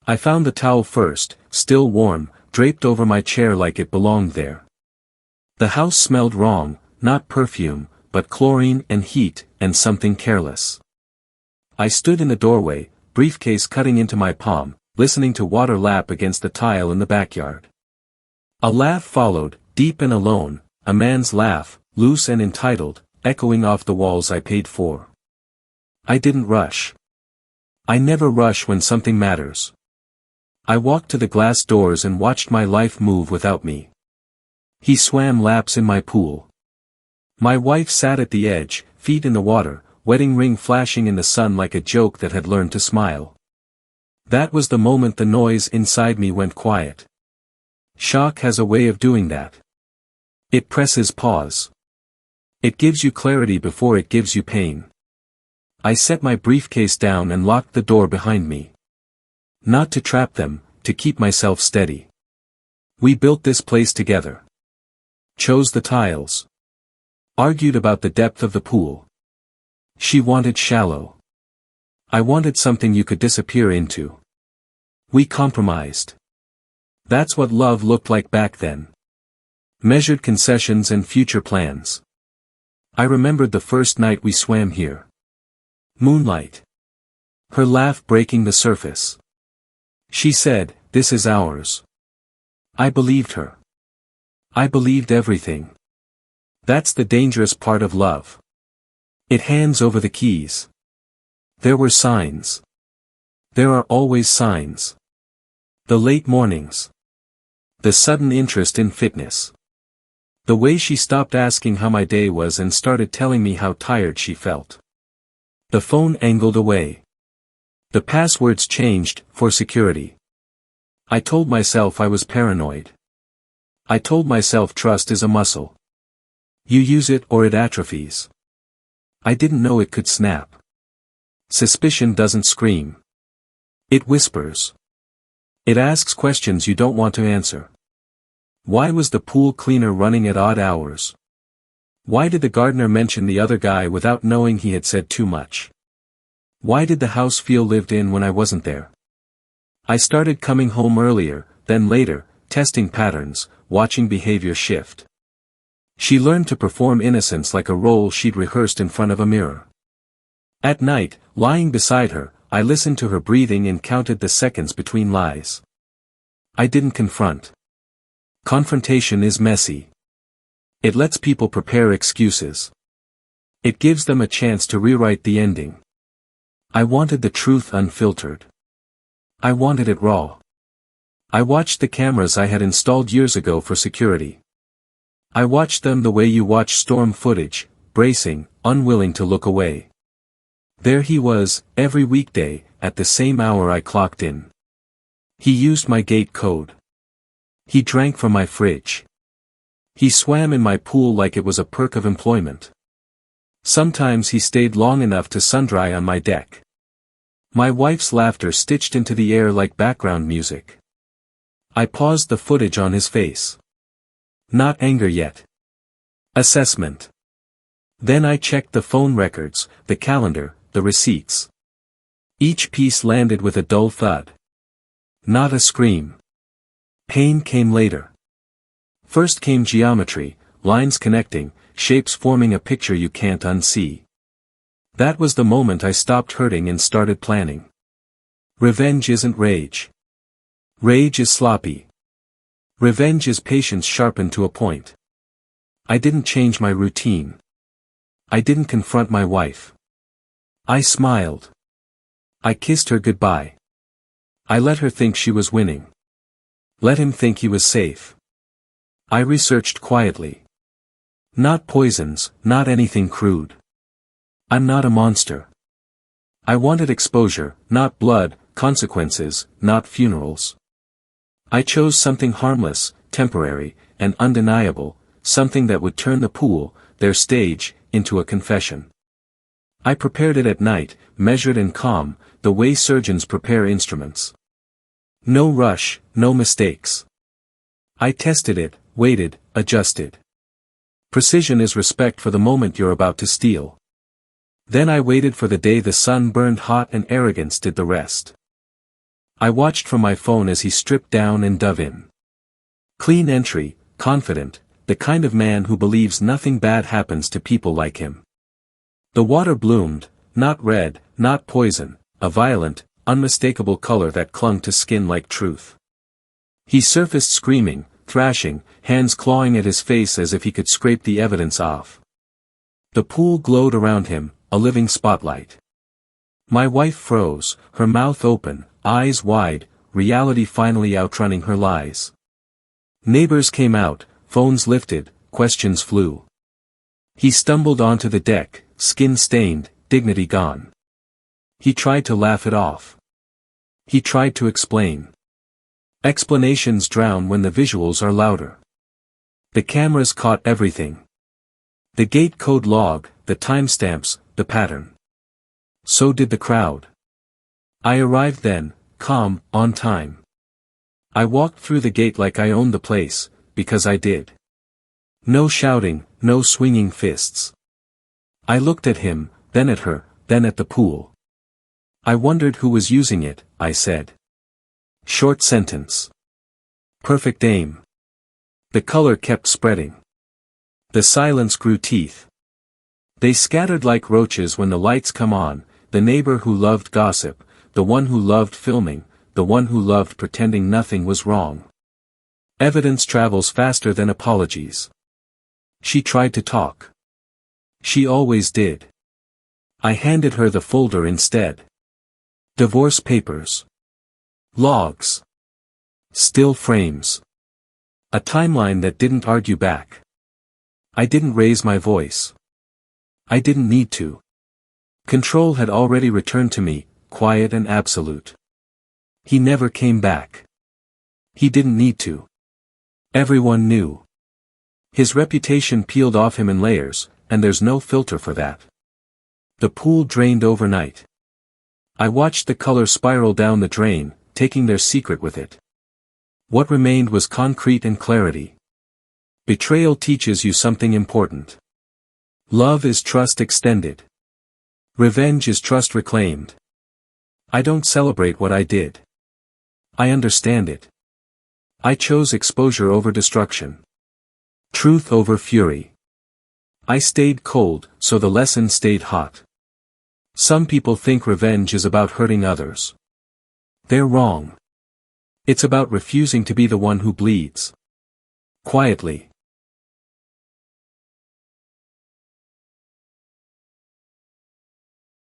I found the towel first, still warm, draped over my chair like it belonged there. The house smelled wrong, not perfume, but chlorine and heat, and something careless. I stood in the doorway, briefcase cutting into my palm, listening to water lap against the tile in the backyard. A laugh followed, deep and alone, a man's laugh, loose and entitled, echoing off the walls I paid for. I didn't rush. I never rush when something matters. I walked to the glass doors and watched my life move without me. He swam laps in my pool. My wife sat at the edge, feet in the water, wedding ring flashing in the sun like a joke that had learned to smile. That was the moment the noise inside me went quiet. Shock has a way of doing that. It presses pause. It gives you clarity before it gives you pain. I set my briefcase down and locked the door behind me. Not to trap them, to keep myself steady. We built this place together. Chose the tiles. Argued about the depth of the pool. She wanted shallow. I wanted something you could disappear into. We compromised. That's what love looked like back then. Measured concessions and future plans. I remembered the first night we swam here. Moonlight. Her laugh breaking the surface. She said, "This is ours." I believed her. I believed everything. That's the dangerous part of love. It hands over the keys. There were signs. There are always signs. The late mornings. The sudden interest in fitness. The way she stopped asking how my day was and started telling me how tired she felt. The phone angled away. The passwords changed, for security. I told myself I was paranoid. I told myself trust is a muscle. You use it or it atrophies. I didn't know it could snap. Suspicion doesn't scream. It whispers. It asks questions you don't want to answer. Why was the pool cleaner running at odd hours? Why did the gardener mention the other guy without knowing he had said too much? Why did the house feel lived in when I wasn't there? I started coming home earlier, then later, testing patterns, watching behavior shift. She learned to perform innocence like a role she'd rehearsed in front of a mirror. At night, lying beside her, I listened to her breathing and counted the seconds between lies. I didn't confront. Confrontation is messy. It lets people prepare excuses. It gives them a chance to rewrite the ending. I wanted the truth unfiltered. I wanted it raw. I watched the cameras I had installed years ago for security. I watched them the way you watch storm footage, bracing, unwilling to look away. There he was, every weekday, at the same hour I clocked in. He used my gate code. He drank from my fridge. He swam in my pool like it was a perk of employment. Sometimes he stayed long enough to sundry on my deck. My wife's laughter stitched into the air like background music. I paused the footage on his face. Not anger yet. Assessment. Then I checked the phone records, the calendar, the receipts. Each piece landed with a dull thud. Not a scream. Pain came later. First came geometry, lines connecting, shapes forming a picture you can't unsee. That was the moment I stopped hurting and started planning. Revenge isn't rage. Rage is sloppy. Revenge is patience sharpened to a point. I didn't change my routine. I didn't confront my wife. I smiled. I kissed her goodbye. I let her think she was winning. Let him think he was safe. I researched quietly. Not poisons, not anything crude. I'm not a monster. I wanted exposure, not blood, consequences, not funerals. I chose something harmless, temporary, and undeniable, something that would turn the pool, their stage, into a confession. I prepared it at night, measured and calm, the way surgeons prepare instruments. No rush, no mistakes. I tested it, waited, adjusted. Precision is respect for the moment you're about to steal. Then I waited for the day the sun burned hot and arrogance did the rest. I watched from my phone as he stripped down and dove in. Clean entry, confident, the kind of man who believes nothing bad happens to people like him. The water bloomed, not red, not poison, a violent, unmistakable color that clung to skin like truth. He surfaced screaming, thrashing, hands clawing at his face as if he could scrape the evidence off. The pool glowed around him, a living spotlight. My wife froze, her mouth open, eyes wide, reality finally outrunning her lies. Neighbors came out, phones lifted, questions flew. He stumbled onto the deck, skin stained, dignity gone. He tried to laugh it off. He tried to explain. Explanations drown when the visuals are louder. The cameras caught everything. The gate code log, the timestamps, the pattern. So did the crowd. I arrived then, calm, on time. I walked through the gate like I owned the place, because I did. No shouting, no swinging fists. I looked at him, then at her, then at the pool. I wondered who was using it, I said. Short sentence. Perfect aim. The color kept spreading. The silence grew teeth. They scattered like roaches when the lights come on, the neighbor who loved gossip, the one who loved filming, the one who loved pretending nothing was wrong. Evidence travels faster than apologies. She tried to talk. She always did. I handed her the folder instead. Divorce papers. Logs. Still frames. A timeline that didn't argue back. I didn't raise my voice. I didn't need to. Control had already returned to me, quiet and absolute. He never came back. He didn't need to. Everyone knew. His reputation peeled off him in layers, and there's no filter for that. The pool drained overnight. I watched the color spiral down the drain, taking their secret with it. What remained was concrete and clarity. Betrayal teaches you something important. Love is trust extended. Revenge is trust reclaimed. I don't celebrate what I did. I understand it. I chose exposure over destruction. Truth over fury. I stayed cold, so the lesson stayed hot. Some people think revenge is about hurting others. They're wrong. It's about refusing to be the one who bleeds. Quietly.